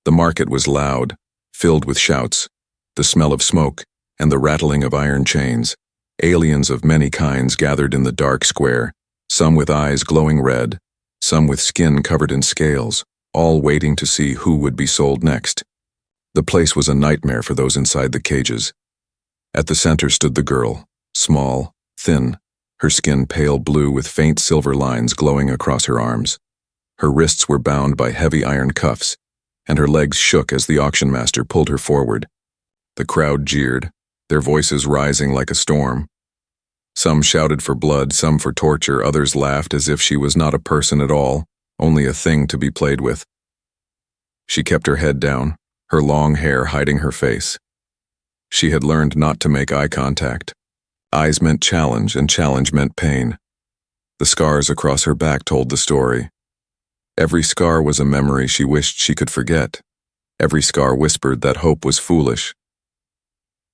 The market was loud, filled with shouts, the smell of smoke, and the rattling of iron chains. Aliens of many kinds gathered in the dark square, some with eyes glowing red, some with skin covered in scales, all waiting to see who would be sold next. The place was a nightmare for those inside the cages. At the center stood the girl, small, thin, her skin pale blue with faint silver lines glowing across her arms. Her wrists were bound by heavy iron cuffs, and her legs shook as the auction master pulled her forward. The crowd jeered, their voices rising like a storm. Some shouted for blood, some for torture, others laughed as if she was not a person at all, only a thing to be played with. She kept her head down, her long hair hiding her face. She had learned not to make eye contact. Eyes meant challenge, and challenge meant pain. The scars across her back told the story. Every scar was a memory she wished she could forget. Every scar whispered that hope was foolish.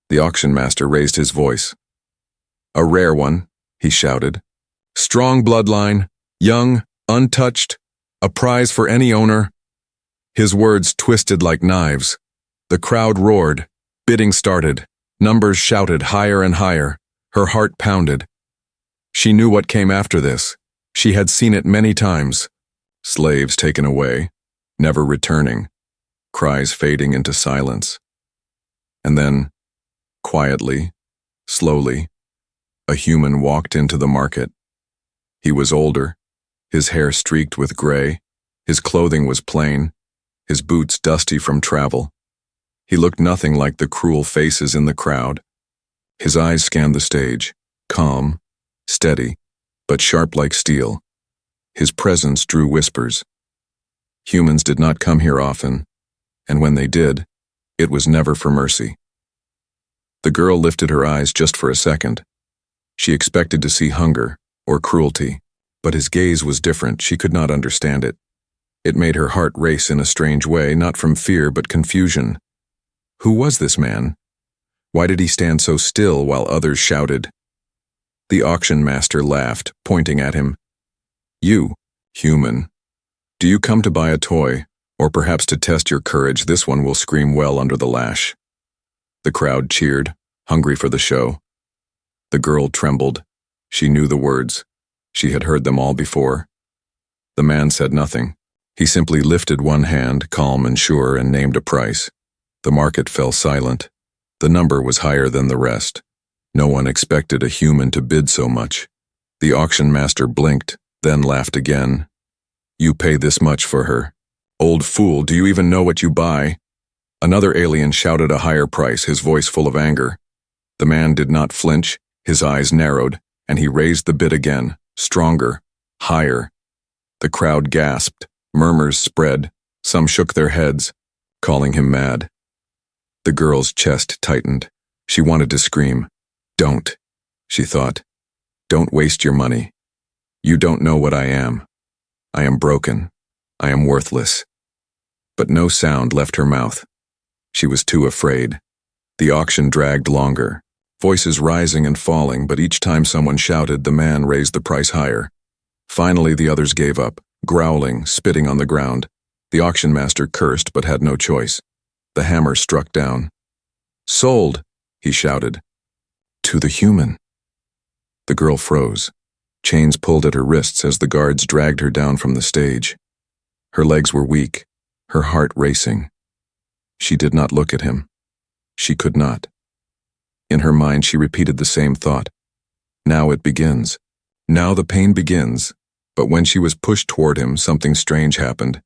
The auction master raised his voice. "A rare one," he shouted. "Strong bloodline, young, untouched, a prize for any owner." His words twisted like knives. The crowd roared. Bidding started. Numbers shouted higher and higher. Her heart pounded. She knew what came after this. She had seen it many times. Slaves taken away, never returning, cries fading into silence. And then, quietly, slowly, a human walked into the market. He was older, his hair streaked with gray, his clothing was plain, his boots dusty from travel. He looked nothing like the cruel faces in the crowd. His eyes scanned the stage, calm, steady, but sharp like steel. His presence drew whispers. Humans did not come here often, and when they did, it was never for mercy. The girl lifted her eyes just for a second. She expected to see hunger or cruelty, but his gaze was different. She could not understand it. It made her heart race in a strange way, not from fear but confusion. Who was this man? Why did he stand so still while others shouted? The auction master laughed, pointing at him. "You, human, do you come to buy a toy, or perhaps to test your courage? This one will scream well under the lash." The crowd cheered, hungry for the show. The girl trembled. She knew the words. She had heard them all before. The man said nothing. He simply lifted one hand, calm and sure, and named a price. The market fell silent. The number was higher than the rest. No one expected a human to bid so much. The auction master blinked, then laughed again. "You pay this much for her. Old fool, do you even know what you buy?" Another alien shouted a higher price, his voice full of anger. The man did not flinch, his eyes narrowed, and he raised the bid again, stronger, higher. The crowd gasped, murmurs spread, some shook their heads, calling him mad. The girl's chest tightened. She wanted to scream. "Don't," she thought. "Don't waste your money. You don't know what I am. I am broken. I am worthless." But no sound left her mouth. She was too afraid. The auction dragged longer, voices rising and falling, but each time someone shouted, the man raised the price higher. Finally, the others gave up, growling, spitting on the ground. The auction master cursed but had no choice. The hammer struck down. "Sold," he shouted. "To the human." The girl froze. Chains pulled at her wrists as the guards dragged her down from the stage. Her legs were weak, her heart racing. She did not look at him. She could not. In her mind, she repeated the same thought. Now it begins. Now the pain begins. But when she was pushed toward him, something strange happened.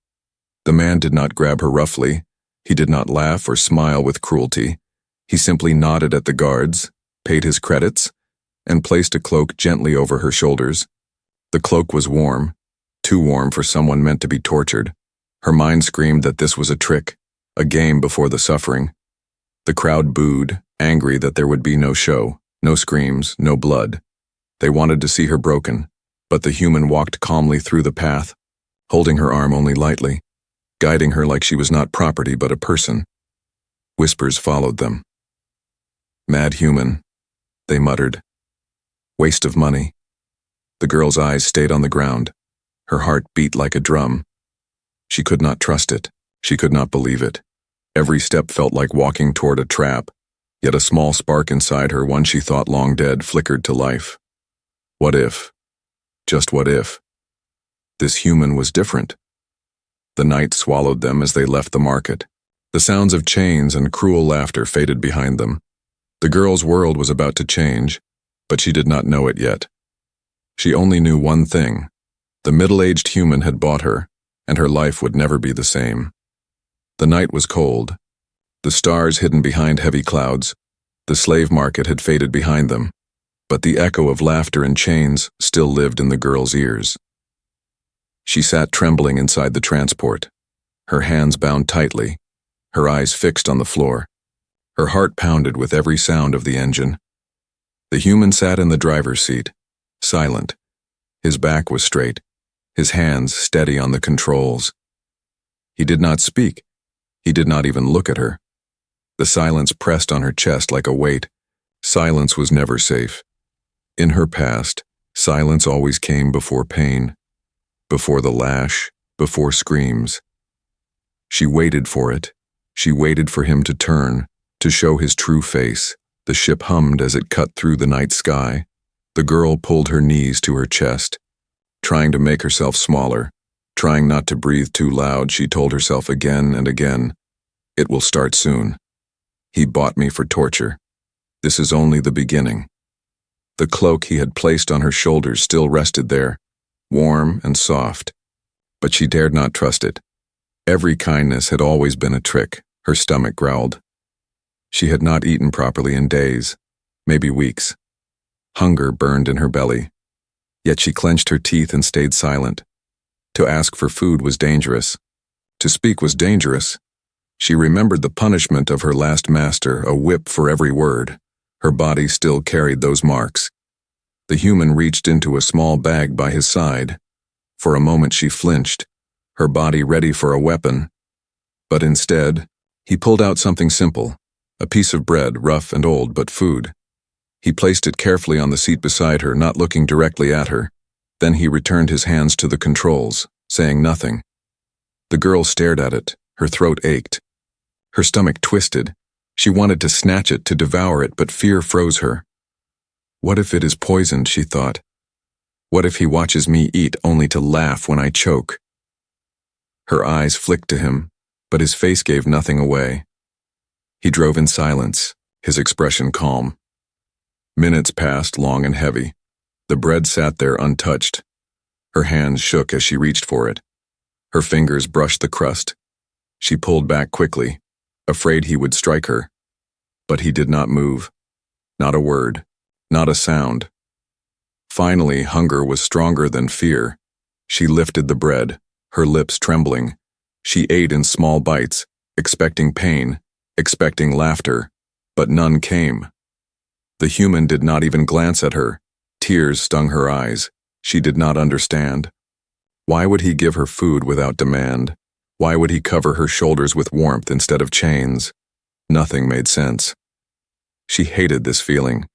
The man did not grab her roughly. He did not laugh or smile with cruelty. He simply nodded at the guards, paid his credits, and placed a cloak gently over her shoulders. The cloak was warm, too warm for someone meant to be tortured. Her mind screamed that this was a trick, a game before the suffering. The crowd booed, angry that there would be no show, no screams, no blood. They wanted to see her broken, but the human walked calmly through the path, holding her arm only lightly, guiding her like she was not property but a person. Whispers followed them. "Mad human," they muttered. "Waste of money." The girl's eyes stayed on the ground. Her heart beat like a drum. She could not trust it. She could not believe it. Every step felt like walking toward a trap, yet a small spark inside her, one she thought long dead, flickered to life. What if? Just what if? This human was different. The night swallowed them as they left the market. The sounds of chains and cruel laughter faded behind them. The girl's world was about to change, but she did not know it yet. She only knew one thing. The middle-aged human had bought her, and her life would never be the same. The night was cold. The stars hidden behind heavy clouds. The slave market had faded behind them, but the echo of laughter and chains still lived in the girl's ears. She sat trembling inside the transport, her hands bound tightly, her eyes fixed on the floor. Her heart pounded with every sound of the engine. The human sat in the driver's seat, silent. His back was straight, his hands steady on the controls. He did not speak. He did not even look at her. The silence pressed on her chest like a weight. Silence was never safe. In her past, silence always came before pain, before the lash, before screams. She waited for it. She waited for him to turn, to show his true face. The ship hummed as it cut through the night sky. The girl pulled her knees to her chest, trying to make herself smaller, trying not to breathe too loud. She told herself again and again, "It will start soon. He bought me for torture. This is only the beginning." The cloak he had placed on her shoulders still rested there, warm and soft, but she dared not trust it. Every kindness had always been a trick, her stomach growled. She had not eaten properly in days, maybe weeks. Hunger burned in her belly, yet she clenched her teeth and stayed silent. To ask for food was dangerous. To speak was dangerous. She remembered the punishment of her last master, a whip for every word. Her body still carried those marks. The human reached into a small bag by his side. For a moment she flinched, her body ready for a weapon. But instead, he pulled out something simple, a piece of bread, rough and old, but food. He placed it carefully on the seat beside her, not looking directly at her. Then he returned his hands to the controls, saying nothing. The girl stared at it, her throat ached. Her stomach twisted. She wanted to snatch it, to devour it, but fear froze her. What if it is poisoned, she thought. What if he watches me eat only to laugh when I choke? Her eyes flicked to him, but his face gave nothing away. He drove in silence, his expression calm. Minutes passed, long and heavy. The bread sat there untouched. Her hands shook as she reached for it. Her fingers brushed the crust. She pulled back quickly, afraid he would strike her. But he did not move. Not a word, not a sound. Finally, hunger was stronger than fear. She lifted the bread, her lips trembling. She ate in small bites, expecting pain, expecting laughter, but none came. The human did not even glance at her. Tears stung her eyes. She did not understand. Why would he give her food without demand? Why would he cover her shoulders with warmth instead of chains? Nothing made sense. She hated this feeling.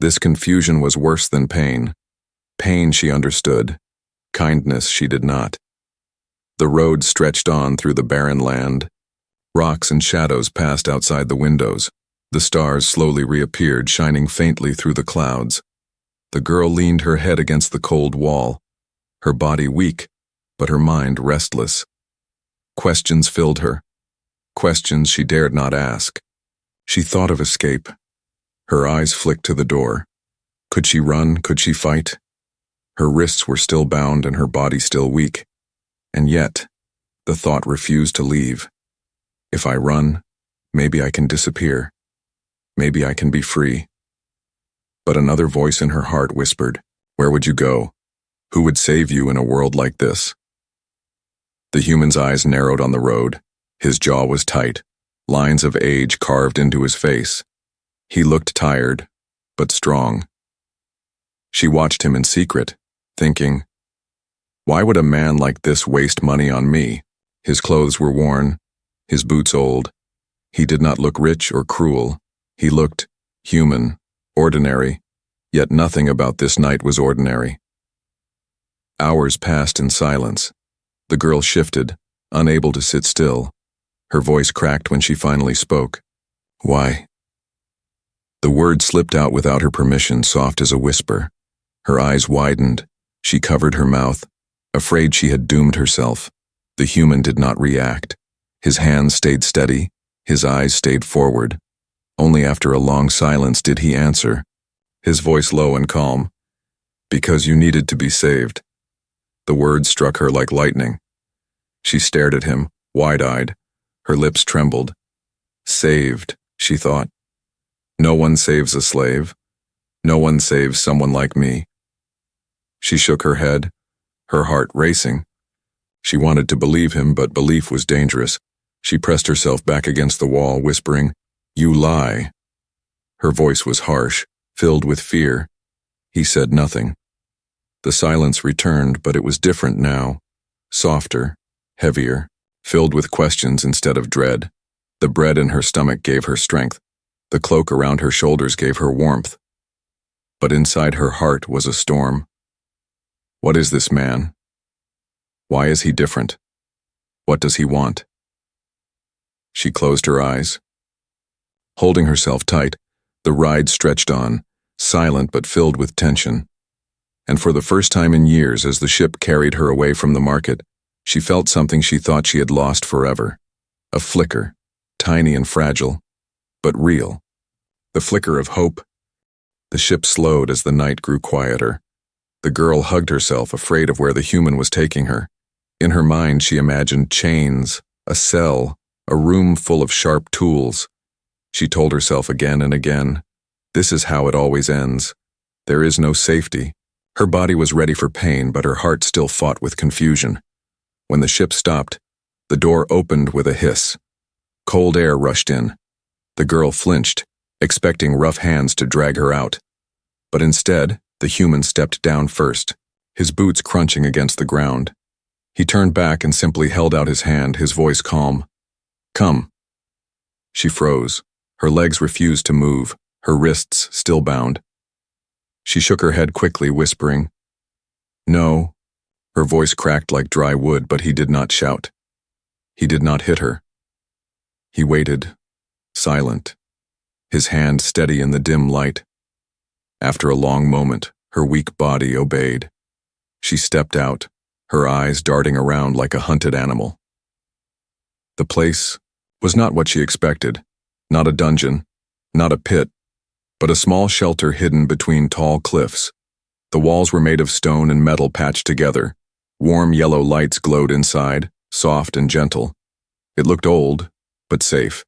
This confusion was worse than pain. Pain she understood. Kindness she did not. The road stretched on through the barren land. Rocks and shadows passed outside the windows. The stars slowly reappeared, shining faintly through the clouds. The girl leaned her head against the cold wall, her body weak, but her mind restless. Questions filled her. Questions she dared not ask. She thought of escape. Her eyes flicked to the door. Could she run? Could she fight? Her wrists were still bound and her body still weak. And yet, the thought refused to leave. If I run, maybe I can disappear. Maybe I can be free. But another voice in her heart whispered, "Where would you go? Who would save you in a world like this?" The human's eyes narrowed on the road. His jaw was tight, lines of age carved into his face. He looked tired, but strong. She watched him in secret, thinking, why would a man like this waste money on me? His clothes were worn, his boots old. He did not look rich or cruel. He looked human, ordinary, yet nothing about this night was ordinary. Hours passed in silence. The girl shifted, unable to sit still. Her voice cracked when she finally spoke. Why? The word slipped out without her permission, soft as a whisper. Her eyes widened. She covered her mouth, afraid she had doomed herself. The human did not react. His hands stayed steady, his eyes stayed forward. Only after a long silence did he answer, his voice low and calm. Because you needed to be saved. The words struck her like lightning. She stared at him, wide-eyed. Her lips trembled. Saved, she thought. No one saves a slave. No one saves someone like me. She shook her head, her heart racing. She wanted to believe him, but belief was dangerous. She pressed herself back against the wall, whispering, "You lie." Her voice was harsh, filled with fear. He said nothing. The silence returned, but it was different now. Softer, heavier, filled with questions instead of dread. The bread in her stomach gave her strength. The cloak around her shoulders gave her warmth. But inside her heart was a storm. What is this man? Why is he different? What does he want? She closed her eyes. Holding herself tight, the ride stretched on, silent but filled with tension. And for the first time in years, as the ship carried her away from the market, she felt something she thought she had lost forever. A flicker, tiny and fragile, but real. The flicker of hope. The ship slowed as the night grew quieter. The girl hugged herself, afraid of where the human was taking her. In her mind, she imagined chains, a cell, a room full of sharp tools. She told herself again and again, this is how it always ends. There is no safety. Her body was ready for pain, but her heart still fought with confusion. When the ship stopped, the door opened with a hiss. Cold air rushed in. The girl flinched, expecting rough hands to drag her out. But instead, the human stepped down first, his boots crunching against the ground. He turned back and simply held out his hand, his voice calm. Come. She froze. Her legs refused to move, her wrists still bound. She shook her head quickly, whispering, No. Her voice cracked like dry wood, but he did not shout. He did not hit her. He waited, silent, his hand steady in the dim light. After a long moment, her weak body obeyed. She stepped out, her eyes darting around like a hunted animal. The place was not what she expected, not a dungeon, not a pit, but a small shelter hidden between tall cliffs. The walls were made of stone and metal patched together. Warm yellow lights glowed inside, soft and gentle. It looked old, but safe.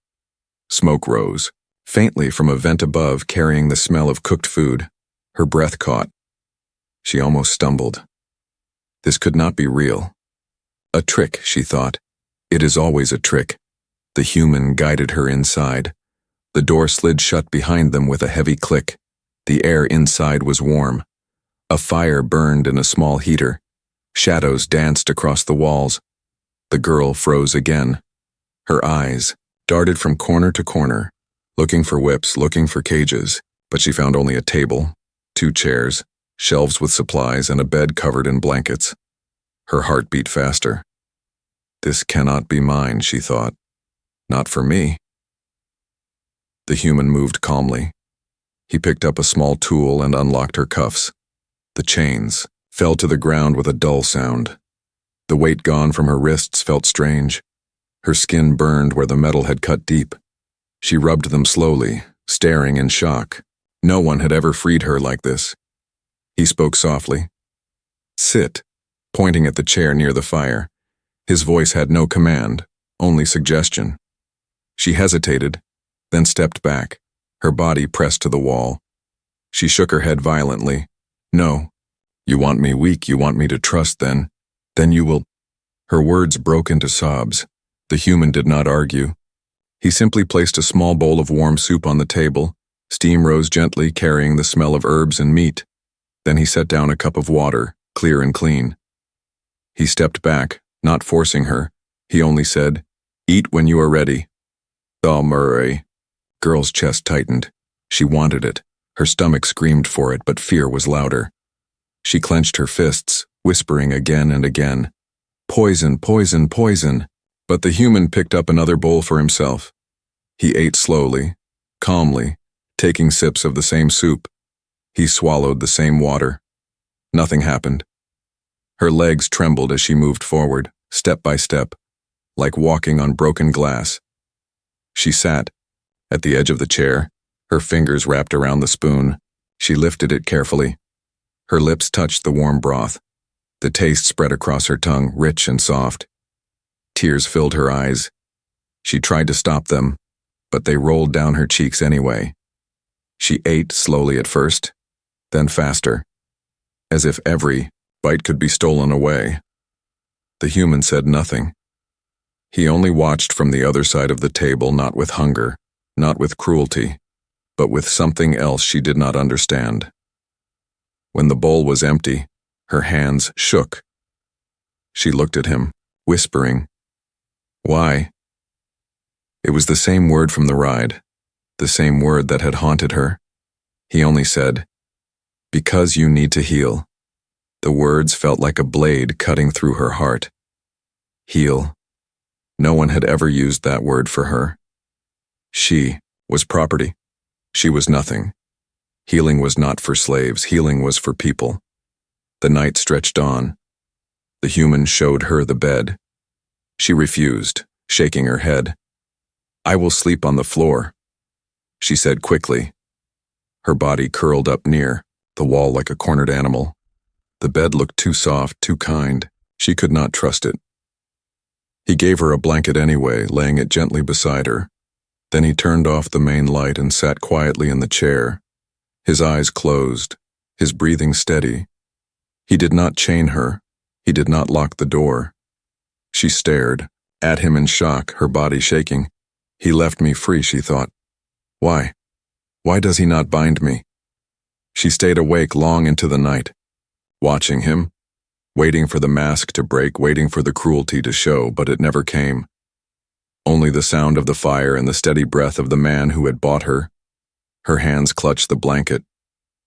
Smoke rose, faintly from a vent above, carrying the smell of cooked food. Her breath caught. She almost stumbled. This could not be real. A trick, she thought. It is always a trick. The human guided her inside. The door slid shut behind them with a heavy click. The air inside was warm. A fire burned in a small heater. Shadows danced across the walls. The girl froze again. Her eyes darted from corner to corner, looking for whips, looking for cages, but she found only a table, 2 chairs, shelves with supplies, and a bed covered in blankets. Her heart beat faster. This cannot be mine, she thought. Not for me. The human moved calmly. He picked up a small tool and unlocked her cuffs. The chains fell to the ground with a dull sound. The weight gone from her wrists felt strange. Her skin burned where the metal had cut deep. She rubbed them slowly, staring in shock. No one had ever freed her like this. He spoke softly. Sit, pointing at the chair near the fire. His voice had no command, only suggestion. She hesitated, then stepped back, her body pressed to the wall. She shook her head violently. No. You want me weak, you want me to trust, then you will. Her words broke into sobs. The human did not argue. He simply placed a small bowl of warm soup on the table. Steam rose gently, carrying the smell of herbs and meat. Then he set down a cup of water, clear and clean. He stepped back, not forcing her. He only said, Eat when you are ready. Oh, Murray. Girl's chest tightened. She wanted it. Her stomach screamed for it, but fear was louder. She clenched her fists, whispering again and again, Poison, poison, poison. But the human picked up another bowl for himself. He ate slowly, calmly, taking sips of the same soup. He swallowed the same water. Nothing happened. Her legs trembled as she moved forward, step by step, like walking on broken glass. She sat at the edge of the chair, her fingers wrapped around the spoon. She lifted it carefully. Her lips touched the warm broth. The taste spread across her tongue, rich and soft. Tears filled her eyes. She tried to stop them, but they rolled down her cheeks anyway. She ate slowly at first, then faster, as if every bite could be stolen away. The human said nothing. He only watched from the other side of the table, not with hunger, not with cruelty, but with something else she did not understand. When the bowl was empty, her hands shook. She looked at him, whispering, "Why?" It was the same word from the ride, the same word that had haunted her. He only said, "Because you need to heal." The words felt like a blade cutting through her heart. Heal. No one had ever used that word for her. She was property. She was nothing. Healing was not for slaves. Healing was for people. The night stretched on. The human showed her the bed. She refused, shaking her head. "I will sleep on the floor," she said quickly. Her body curled up near the wall like a cornered animal. The bed looked too soft, too kind. She could not trust it. He gave her a blanket anyway, laying it gently beside her. Then he turned off the main light and sat quietly in the chair, his eyes closed, his breathing steady. He did not chain her. He did not lock the door. She stared at him in shock, her body shaking. He left me free, she thought. Why? Why does he not bind me? She stayed awake long into the night, watching him, waiting for the mask to break, waiting for the cruelty to show, but it never came. Only the sound of the fire and the steady breath of the man who had bought her. Her hands clutched the blanket,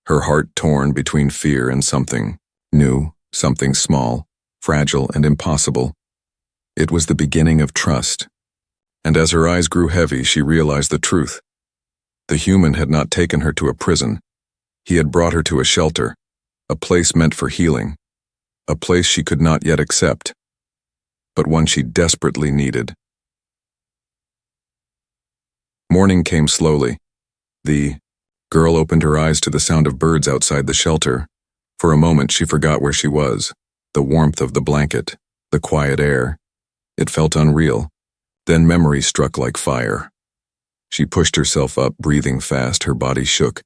her heart torn between fear and something new, something small, fragile and impossible. It was the beginning of trust. And as her eyes grew heavy, she realized the truth. The human had not taken her to a prison. He had brought her to a shelter, a place meant for healing, a place she could not yet accept, but one she desperately needed. Morning came slowly. The girl opened her eyes to the sound of birds outside the shelter. For a moment she forgot where she was, the warmth of the blanket, the quiet air. It felt unreal. Then memory struck like fire. She pushed herself up, breathing fast, her body shook.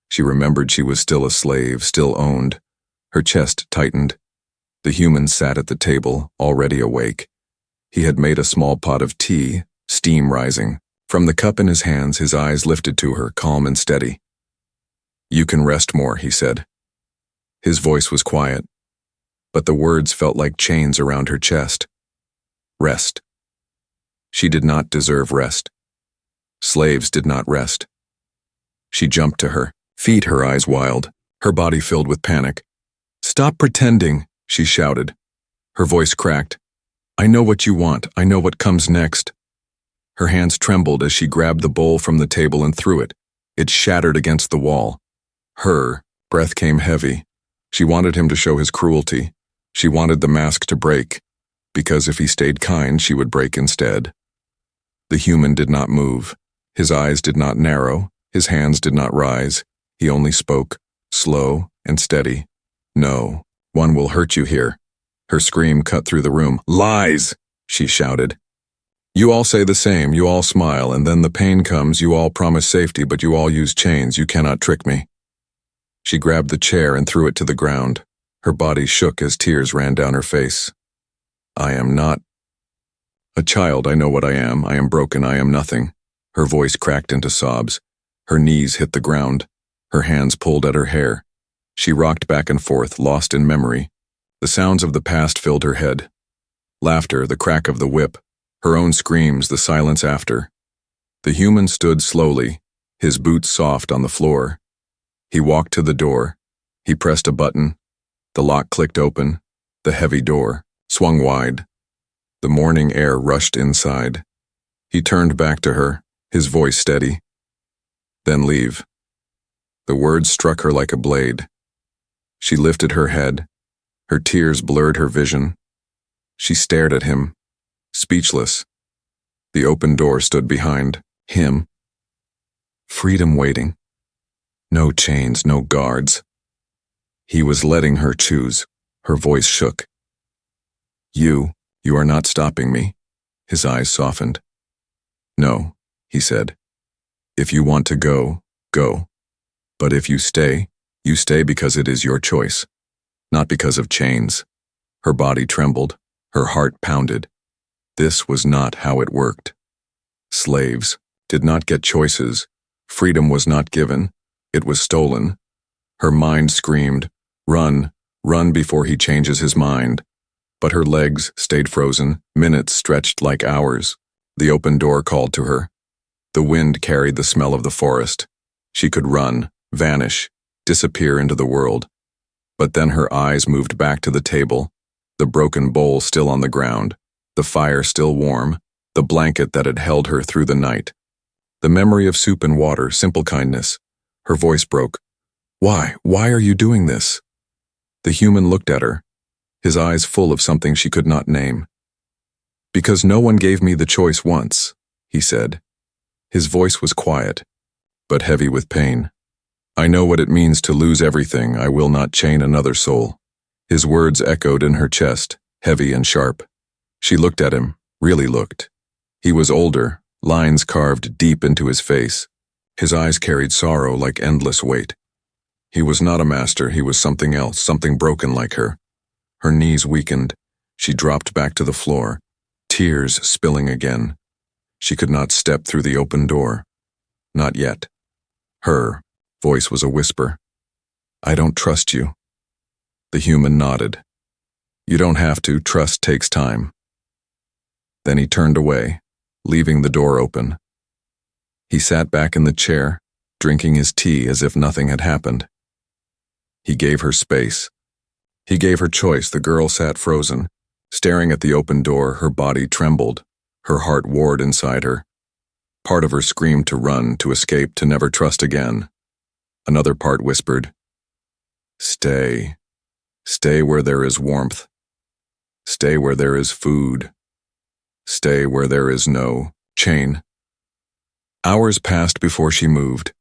She remembered she was still a slave, still owned. Her chest tightened. The human sat at the table, already awake. He had made a small pot of tea, steam rising. From the cup in his hands, his eyes lifted to her, calm and steady. "You can rest more," he said. His voice was quiet, but the words felt like chains around her chest. Rest. She did not deserve rest. Slaves did not rest. She jumped to her feet, her eyes wild, her body filled with panic. "Stop pretending," she shouted. Her voice cracked. "I know what you want. I know what comes next." Her hands trembled as she grabbed the bowl from the table and threw it. It shattered against the wall. Her breath came heavy. She wanted him to show his cruelty. She wanted the mask to break, because if he stayed kind, she would break instead. The human did not move. His eyes did not narrow. His hands did not rise. He only spoke, slow and steady. "No, one will hurt you here." Her scream cut through the room. "Lies!" she shouted. "You all say the same, you all smile, and then the pain comes, you all promise safety, but you all use chains, you cannot trick me." She grabbed the chair and threw it to the ground. Her body shook as tears ran down her face. "I am not a child, I know what I am broken, I am nothing." Her voice cracked into sobs. Her knees hit the ground. Her hands pulled at her hair. She rocked back and forth, lost in memory. The sounds of the past filled her head. Laughter, the crack of the whip, her own screams, the silence after. The human stood slowly, his boots soft on the floor. He walked to the door. He pressed a button. The lock clicked open. The heavy door swung wide. The morning air rushed inside. He turned back to her, his voice steady. Then leave. The words struck her like a blade. She lifted her head. Her tears blurred her vision. She stared at him, speechless. The open door stood behind him. Freedom waiting. No chains, no guards. He was letting her choose. Her voice shook. You are not stopping me. His eyes softened. No, he said. If you want to go, go. But if you stay because it is your choice, not because of chains. Her body trembled, her heart pounded. This was not how it worked. Slaves did not get choices. Freedom was not given. It was stolen. Her mind screamed, run, run before he changes his mind. But her legs stayed frozen, minutes stretched like hours. The open door called to her. The wind carried the smell of the forest. She could run, vanish, disappear into the world. But then her eyes moved back to the table, the broken bowl still on the ground, the fire still warm, the blanket that had held her through the night. The memory of soup and water, simple kindness. Her voice broke. Why are you doing this? The human looked at her, his eyes full of something she could not name. Because no one gave me the choice once, he said. His voice was quiet, but heavy with pain. I know what it means to lose everything. I will not chain another soul. His words echoed in her chest, heavy and sharp. She looked at him, really looked. He was older, lines carved deep into his face. His eyes carried sorrow like endless weight. He was not a master, he was something else, something broken like her. Her knees weakened. She dropped back to the floor, tears spilling again. She could not step through the open door. Not yet. Her voice was a whisper. I don't trust you. The human nodded. You don't have to, trust takes time. Then he turned away, leaving the door open. He sat back in the chair, drinking his tea as if nothing had happened. He gave her space. He gave her choice. The girl sat frozen, staring at the open door. Her body trembled, her heart warred inside her. Part of her screamed to run, to escape, to never trust again. Another part whispered, Stay. Stay where there is warmth. Stay where there is food. Stay where there is no chain. Hours passed before she moved.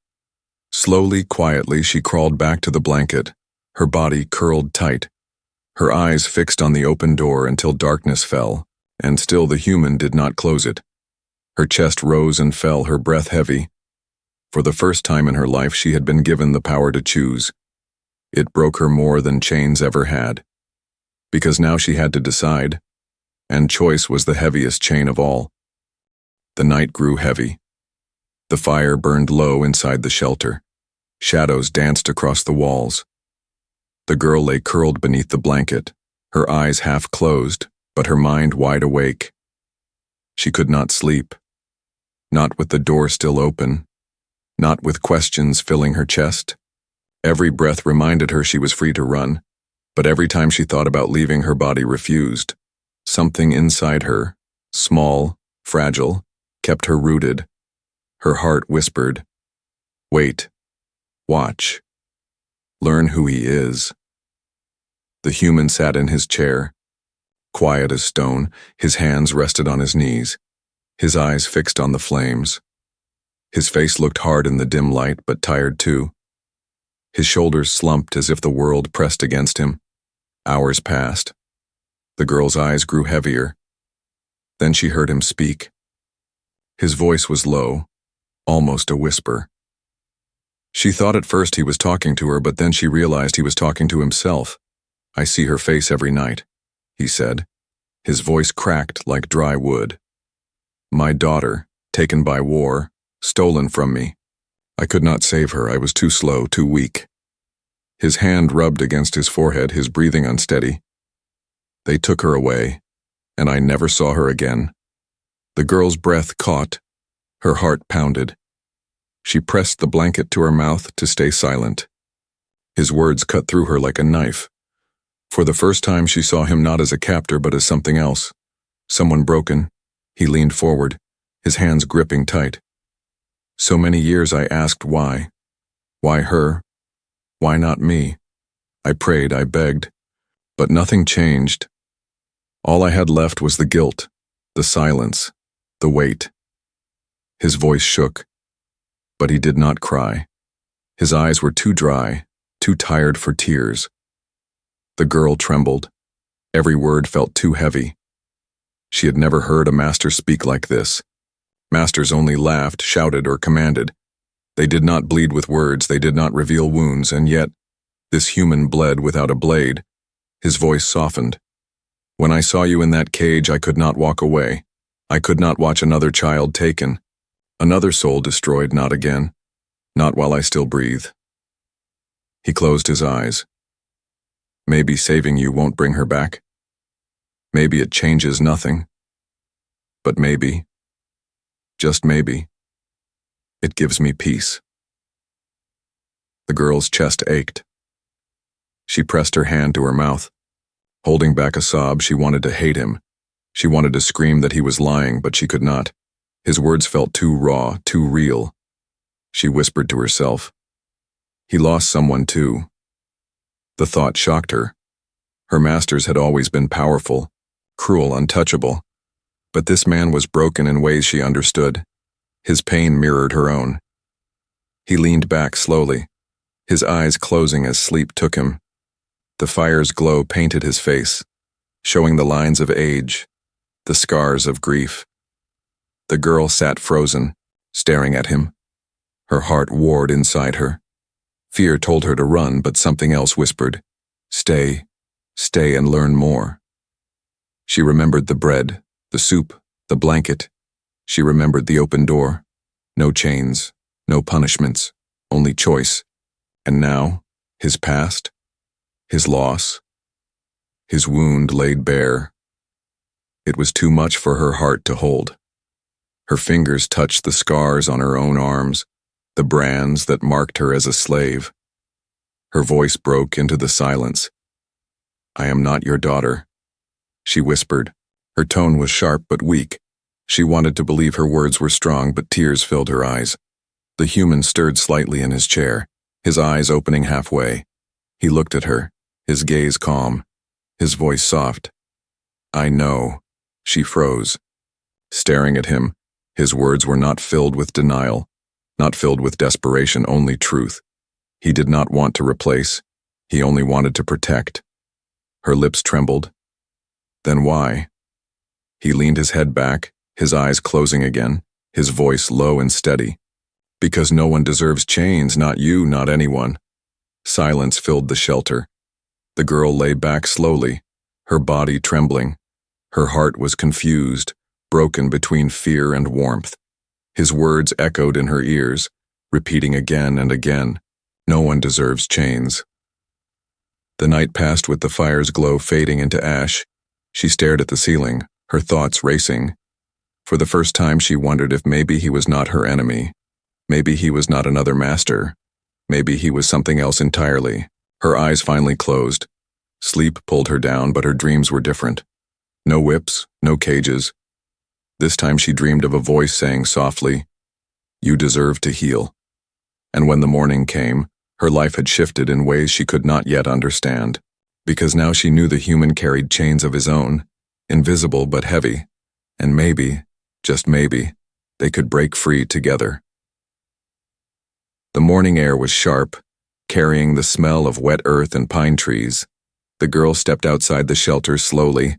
Slowly, quietly, she crawled back to the blanket, her body curled tight, her eyes fixed on the open door until darkness fell, and still the human did not close it. Her chest rose and fell, her breath heavy. For the first time in her life, she had been given the power to choose. It broke her more than chains ever had. Because now she had to decide, and choice was the heaviest chain of all. The night grew heavy. The fire burned low inside the shelter. Shadows danced across the walls. The girl lay curled beneath the blanket, her eyes half closed, but her mind wide awake. She could not sleep. Not with the door still open. Not with questions filling her chest. Every breath reminded her she was free to run, but every time she thought about leaving, her body refused. Something inside her, small, fragile, kept her rooted. Her heart whispered, wait, watch, learn who he is. The human sat in his chair, quiet as stone, his hands rested on his knees, his eyes fixed on the flames. His face looked hard in the dim light, but tired too. His shoulders slumped as if the world pressed against him. Hours passed. The girl's eyes grew heavier. Then she heard him speak. His voice was low, almost a whisper. She thought at first he was talking to her, but then she realized he was talking to himself. I see her face every night, he said. His voice cracked like dry wood. My daughter, taken by war, stolen from me. I could not save her. I was too slow, too weak. His hand rubbed against his forehead, his breathing unsteady. They took her away, and I never saw her again. The girl's breath caught. Her heart pounded. She pressed the blanket to her mouth to stay silent. His words cut through her like a knife. For the first time she saw him not as a captor but as something else. Someone broken. He leaned forward, his hands gripping tight. So many years I asked why. Why her? Why not me? I prayed, I begged. But nothing changed. All I had left was the guilt, the silence, the weight. His voice shook, but he did not cry. His eyes were too dry, too tired for tears. The girl trembled. Every word felt too heavy. She had never heard a master speak like this. Masters only laughed, shouted, or commanded. They did not bleed with words, they did not reveal wounds, and yet, this human bled without a blade. His voice softened. When I saw you in that cage, I could not walk away. I could not watch another child taken. Another soul destroyed, not again. Not while I still breathe. He closed his eyes. Maybe saving you won't bring her back. Maybe it changes nothing. But maybe, just maybe, it gives me peace. The girl's chest ached. She pressed her hand to her mouth. Holding back a sob, she wanted to hate him. She wanted to scream that he was lying, but she could not. His words felt too raw, too real. She whispered to herself. He lost someone too. The thought shocked her. Her masters had always been powerful, cruel, untouchable. But this man was broken in ways she understood. His pain mirrored her own. He leaned back slowly, his eyes closing as sleep took him. The fire's glow painted his face, showing the lines of age, the scars of grief. The girl sat frozen, staring at him. Her heart warred inside her. Fear told her to run, but something else whispered, "Stay, stay and learn more." She remembered the bread, the soup, the blanket. She remembered the open door. No chains, no punishments, only choice. And now, his past, his loss, his wound laid bare. It was too much for her heart to hold. Her fingers touched the scars on her own arms, the brands that marked her as a slave. Her voice broke into the silence. "I am not your daughter," she whispered. Her tone was sharp but weak. She wanted to believe her words were strong, but tears filled her eyes. The human stirred slightly in his chair, his eyes opening halfway. He looked at her, his gaze calm, his voice soft. "I know." She froze, staring at him. His words were not filled with denial, not filled with desperation, only truth. He did not want to replace. He only wanted to protect. Her lips trembled. Then why? He leaned his head back, his eyes closing again, his voice low and steady. "Because no one deserves chains, not you, not anyone." Silence filled the shelter. The girl lay back slowly, her body trembling. Her heart was confused, broken between fear and warmth. His words echoed in her ears, repeating again and again, "No one deserves chains." The night passed with the fire's glow fading into ash. She stared at the ceiling, her thoughts racing. For the first time she wondered if maybe he was not her enemy. Maybe he was not another master. Maybe he was something else entirely. Her eyes finally closed. Sleep pulled her down, but her dreams were different. No whips, no cages. This time she dreamed of a voice saying softly, "You deserve to heal." And when the morning came, her life had shifted in ways she could not yet understand. Because now she knew the human carried chains of his own, invisible but heavy. And maybe, just maybe, they could break free together. The morning air was sharp, carrying the smell of wet earth and pine trees. The girl stepped outside the shelter slowly,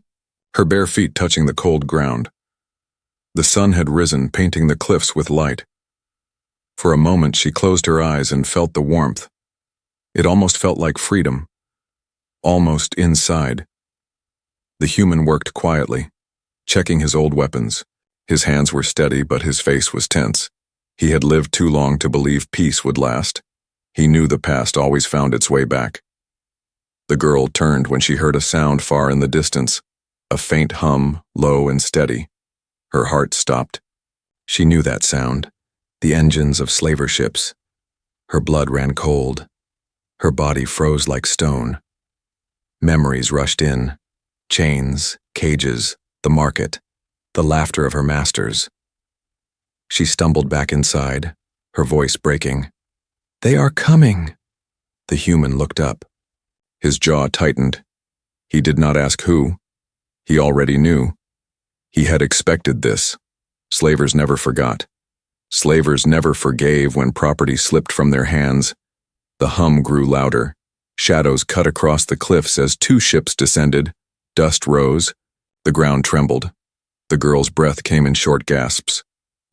her bare feet touching the cold ground. The sun had risen, painting the cliffs with light. For a moment she closed her eyes and felt the warmth. It almost felt like freedom. Almost inside. The human worked quietly, checking his old weapons. His hands were steady, but his face was tense. He had lived too long to believe peace would last. He knew the past always found its way back. The girl turned when she heard a sound far in the distance, a faint hum, low and steady. Her heart stopped. She knew that sound, the engines of slaver ships. Her blood ran cold. Her body froze like stone. Memories rushed in. Chains, cages, the market. the laughter of her masters. She stumbled back inside, her voice breaking. "They are coming!" The human looked up. His jaw tightened. He did not ask who. He already knew. He had expected this. Slavers never forgot. Slavers never forgave when property slipped from their hands. The hum grew louder. Shadows cut across the cliffs as two ships descended. Dust rose. The ground trembled. The girl's breath came in short gasps.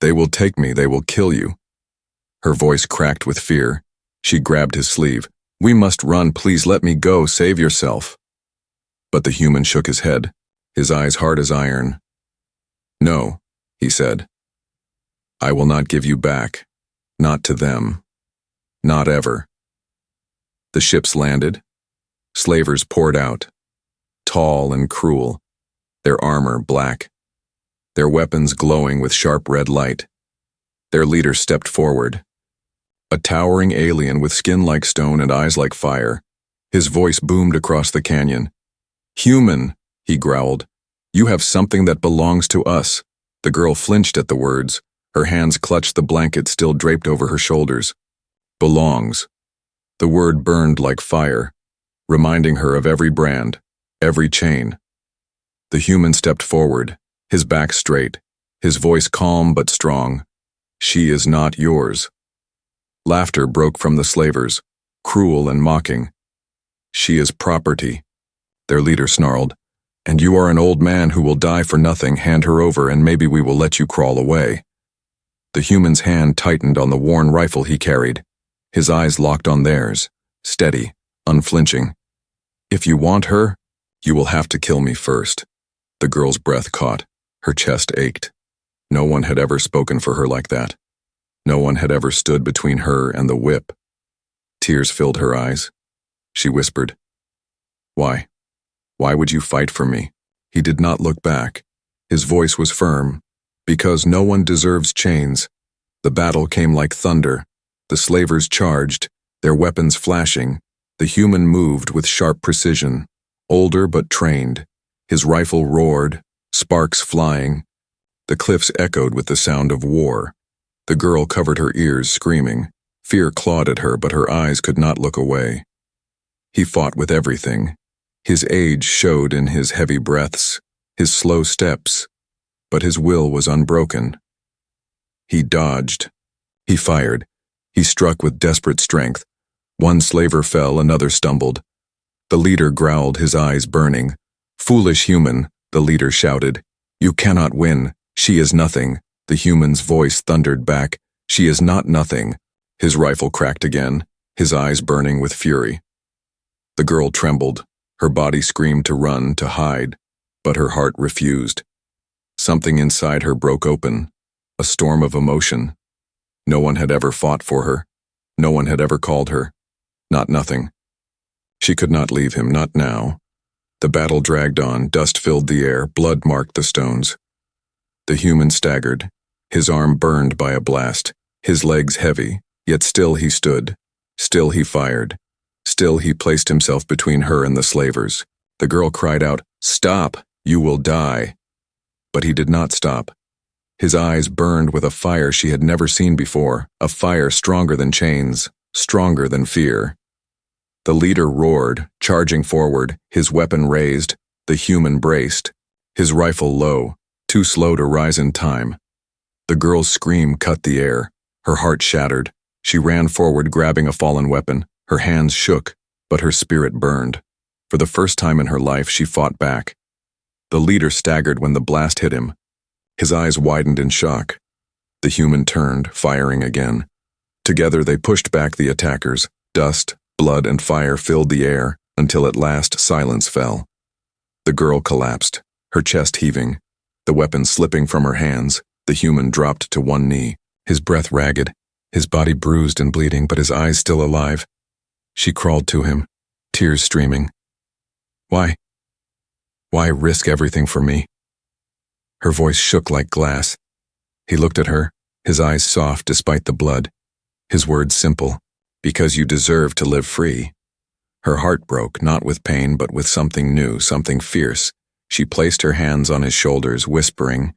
"They will take me, they will kill you." Her voice cracked with fear. She grabbed his sleeve. "We must run, please let me go, save yourself." But the human shook his head, his eyes hard as iron. "No," he said. "I will not give you back. Not to them. Not ever." The ships landed. Slavers poured out. Tall and cruel, their armor black, their weapons glowing with sharp red light. Their leader stepped forward. A towering alien with skin like stone and eyes like fire. His voice boomed across the canyon. "Human," he growled, "you have something that belongs to us." The girl flinched at the words. Her hands clutched the blanket still draped over her shoulders. Belongs. The word burned like fire, reminding her of every brand, every chain. The human stepped forward, his back straight, his voice calm but strong. "She is not yours." Laughter broke from the slavers, cruel and mocking. "She is property." Their leader snarled, "And you are an old man who will die for nothing. Hand her over and maybe we will let you crawl away." The human's hand tightened on the worn rifle he carried. His eyes locked on theirs, steady, unflinching. "If you want her, you will have to kill me first." The girl's breath caught. Her chest ached. No one had ever spoken for her like that. No one had ever stood between her and the whip. Tears filled her eyes. She whispered, "Why? Why would you fight for me?" He did not look back. His voice was firm. "Because no one deserves chains." The battle came like thunder. The slavers charged, their weapons flashing. The human moved with sharp precision, older but trained. His rifle roared, sparks flying. The cliffs echoed with the sound of war. The girl covered her ears, screaming. Fear clawed at her, but her eyes could not look away. He fought with everything. His age showed in his heavy breaths, his slow steps, but his will was unbroken. He dodged. He fired. He struck with desperate strength. One slaver fell, another stumbled. The leader growled, his eyes burning. "Foolish human," the leader shouted. "You cannot win. She is nothing." The human's voice thundered back. "She is not nothing." His rifle cracked again, his eyes burning with fury. The girl trembled. Her body screamed to run, to hide, but her heart refused. Something inside her broke open, a storm of emotion. No one had ever fought for her. No one had ever called her. Not nothing. She could not leave him, not now. The battle dragged on, dust filled the air, blood marked the stones. The human staggered, his arm burned by a blast, his legs heavy, yet still he stood. Still he fired. Still he placed himself between her and the slavers. The girl cried out, "Stop! You will die!" But he did not stop. His eyes burned with a fire she had never seen before, a fire stronger than chains, stronger than fear. The leader roared, charging forward, his weapon raised. The human braced, his rifle low, too slow to rise in time. The girl's scream cut the air. Her heart shattered. She ran forward, grabbing a fallen weapon. Her hands shook, but her spirit burned. For the first time in her life, she fought back. The leader staggered when the blast hit him. His eyes widened in shock. The human turned, firing again. Together they pushed back the attackers. Dust, blood, and fire filled the air, until at last silence fell. The girl collapsed, her chest heaving, the weapon slipping from her hands. The human dropped to one knee, his breath ragged, his body bruised and bleeding, but his eyes still alive. She crawled to him, tears streaming. Why risk everything for me?" Her voice shook like glass. He looked at her, his eyes soft despite the blood, his words simple, "Because you deserve to live free." Her heart broke, not with pain, but with something new, something fierce. She placed her hands on his shoulders, whispering,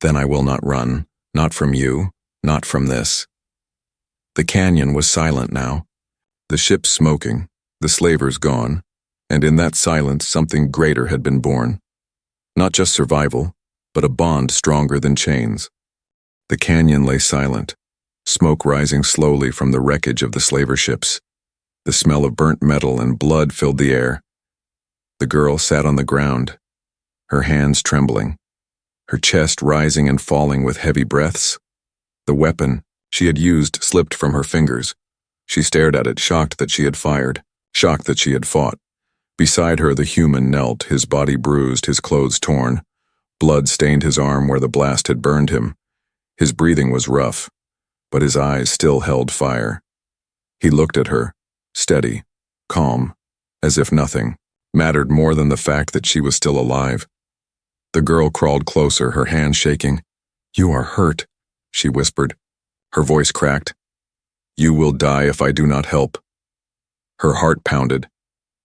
Then I will not run, not from you, not from this. The canyon was silent now. The ship smoking, the slavers gone, and in that silence something greater had been born. Not just survival, but a bond stronger than chains. The canyon lay silent, smoke rising slowly from the wreckage of the slaver ships. The smell of burnt metal and blood filled the air. The girl sat on the ground, her hands trembling, her chest rising and falling with heavy breaths. The weapon she had used slipped from her fingers. She stared at it, shocked that she had fired, shocked that she had fought. Beside her the human knelt, his body bruised, his clothes torn. Blood stained his arm where the blast had burned him. His breathing was rough, but his eyes still held fire. He looked at her, steady, calm, as if nothing mattered more than the fact that she was still alive. The girl crawled closer, her hands shaking. "You are hurt," she whispered. Her voice cracked. "You will die if I do not help." Her heart pounded.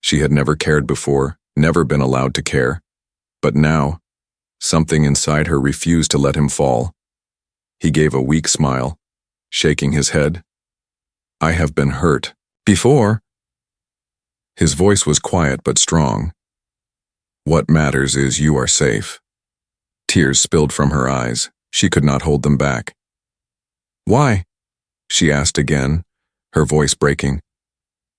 She had never cared before, never been allowed to care. But now, something inside her refused to let him fall. He gave a weak smile, shaking his head. "I have been hurt. Before." His voice was quiet but strong. "What matters is you are safe." Tears spilled from her eyes. She could not hold them back. "Why?" she asked again, her voice breaking.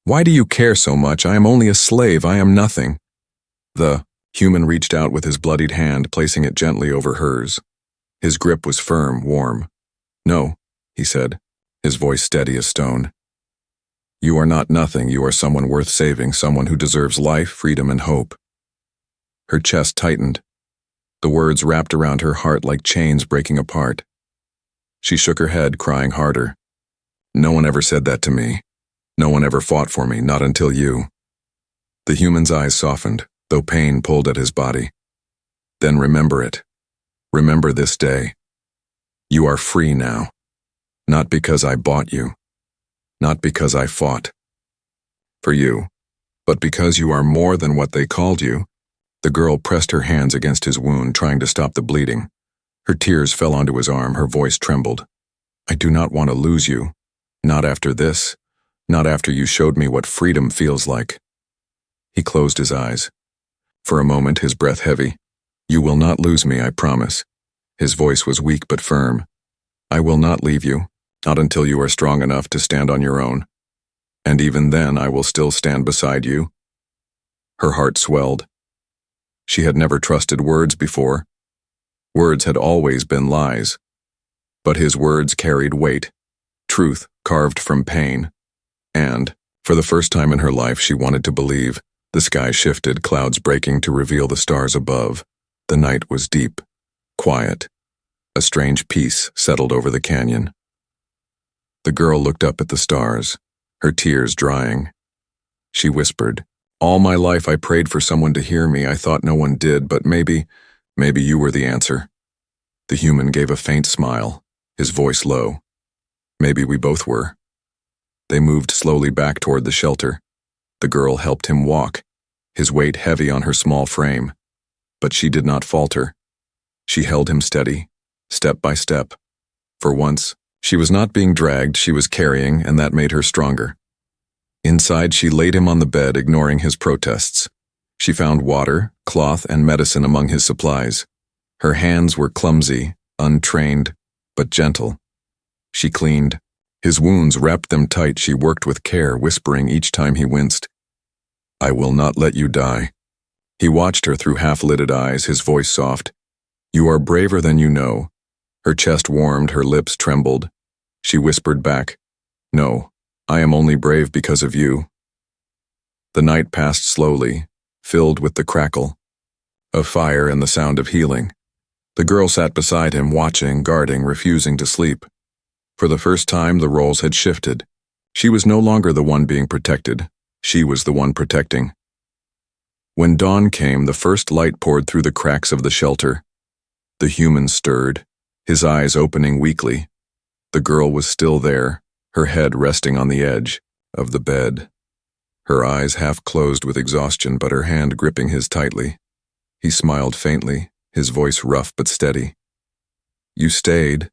"Why do you care so much? I am only a slave. I am nothing." The human reached out with his bloodied hand, placing it gently over hers. His grip was firm, warm. "No," he said, his voice steady as stone. "You are not nothing. You are someone worth saving, someone who deserves life, freedom, and hope." Her chest tightened. The words wrapped around her heart like chains breaking apart. She shook her head, crying harder. "No one ever said that to me. No one ever fought for me, not until you." The human's eyes softened, though pain pulled at his body. "Then remember it. Remember this day. You are free now. Not because I bought you. Not because I fought for you, but because you are more than what they called you." The girl pressed her hands against his wound, trying to stop the bleeding. Her tears fell onto his arm, her voice trembled. "I do not want to lose you. Not after this. Not after you showed me what freedom feels like." He closed his eyes. For a moment, his breath heavy. "You will not lose me, I promise." His voice was weak but firm. "I will not leave you, not until you are strong enough to stand on your own. And even then, I will still stand beside you." Her heart swelled. She had never trusted words before. Words had always been lies. But his words carried weight, truth carved from pain. And, for the first time in her life, she wanted to believe. The sky shifted, clouds breaking to reveal the stars above. The night was deep, quiet. A strange peace settled over the canyon. The girl looked up at the stars, her tears drying. She whispered, "All my life I prayed for someone to hear me. I thought no one did, but maybe you were the answer." The human gave a faint smile, his voice low. "Maybe we both were." They moved slowly back toward the shelter. The girl helped him walk, his weight heavy on her small frame. But she did not falter. She held him steady, step by step. For once, she was not being dragged, she was carrying, and that made her stronger. Inside, she laid him on the bed, ignoring his protests. She found water, cloth, and medicine among his supplies. Her hands were clumsy, untrained, but gentle. She cleaned. His wounds wrapped them tight. She worked with care, whispering each time he winced, "I will not let you die." He watched her through half-lidded eyes, his voice soft. "You are braver than you know." Her chest warmed, her lips trembled. She whispered back, "No, I am only brave because of you." The night passed slowly, filled with the crackle of fire and the sound of healing. The girl sat beside him, watching, guarding, refusing to sleep. For the first time, the roles had shifted. She was no longer the one being protected. She was the one protecting. When dawn came, the first light poured through the cracks of the shelter. The human stirred, his eyes opening weakly. The girl was still there, her head resting on the edge of the bed. Her eyes half closed with exhaustion, but her hand gripping his tightly. He smiled faintly, his voice rough but steady. You stayed.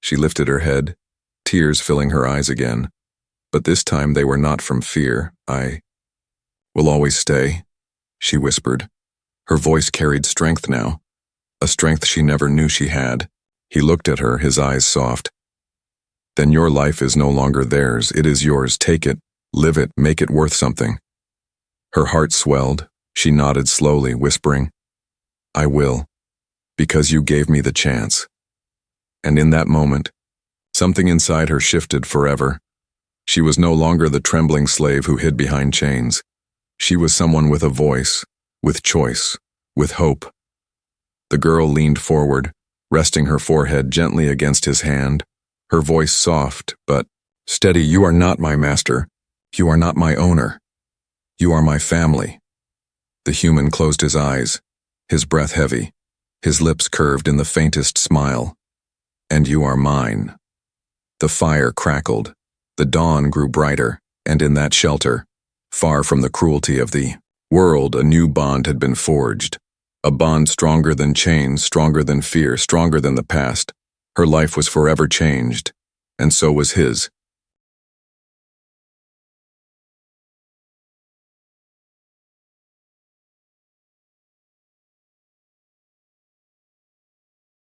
She lifted her head, tears filling her eyes again. But this time they were not from fear. I will always stay, she whispered. Her voice carried strength now, a strength she never knew she had. He looked at her, his eyes soft. Then your life is no longer theirs. It is yours. Take it, live it, make it worth something. Her heart swelled. She nodded slowly, whispering, I will, because you gave me the chance. And in that moment, something inside her shifted forever. She was no longer the trembling slave who hid behind chains. She was someone with a voice, with choice, with hope. The girl leaned forward, resting her forehead gently against his hand, her voice soft but steady. You are not my master. You are not my owner. You are my family. The human closed his eyes, his breath heavy, his lips curved in the faintest smile. And you are mine. The fire crackled, the dawn grew brighter, and in that shelter, far from the cruelty of the world, a new bond had been forged. A bond stronger than chains, stronger than fear, stronger than the past. Her life was forever changed, and so was his.